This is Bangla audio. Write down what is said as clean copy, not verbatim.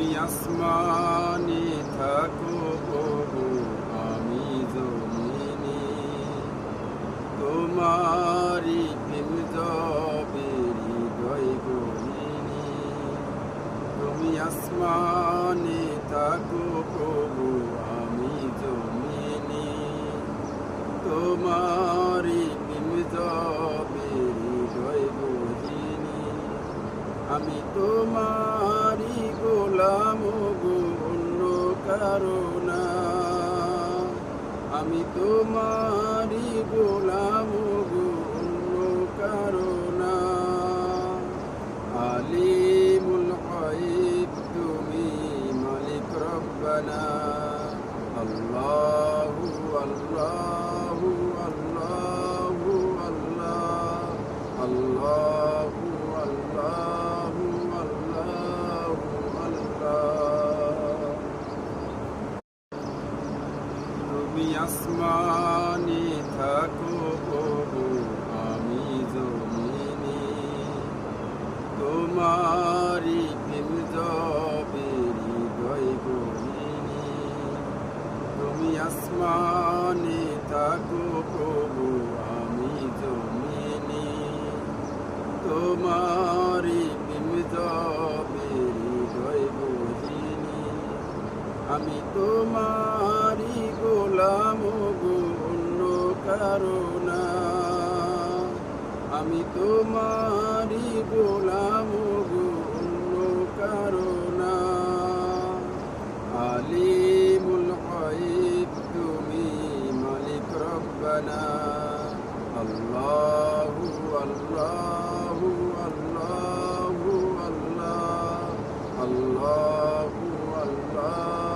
তুমি আসমানে থাকো প্রভু, আমি জমিনে। তোমারি প্রেম জবে হৃদয় গহীনে। তুমি আসমানে থাকো প্রভু, আমি জমিনে। তোমারি প্রেম জবে হৃদয় গহীনে। আমি তোমারি গোলাম গো, অন্য কারো না। আমি তোমারি গোলাম গো, অন্য কারো না। আলিমুল গায়ব তুমি, মালিক রব্বানা। আল্লাহু আল্লাহু আল্লাহু আল্লাহ, আল্লাহু আল্লাহু আল্লাহু আল্লাহ। তুমি আসমানে থাকো প্রভু, আমি জমিনে। তোমারি প্রেম জবে হৃদয় গহীনে। তুমি আসমানে থাকো প্রভু, আমি জমিনে। তোমারি প্রেম জবে হৃদয় গহীনে। আমি তোমারি গোলাম গো, অন্য কারো না। আমি তোমারি গোলাম গো, অন্য কারো না। আলিমুল গায়ব তুমি, মালিক রব্বানা। আল্লাহু আল্লাহু আল্লাহু আল্লাহ, আল্লাহু আল্লাহ।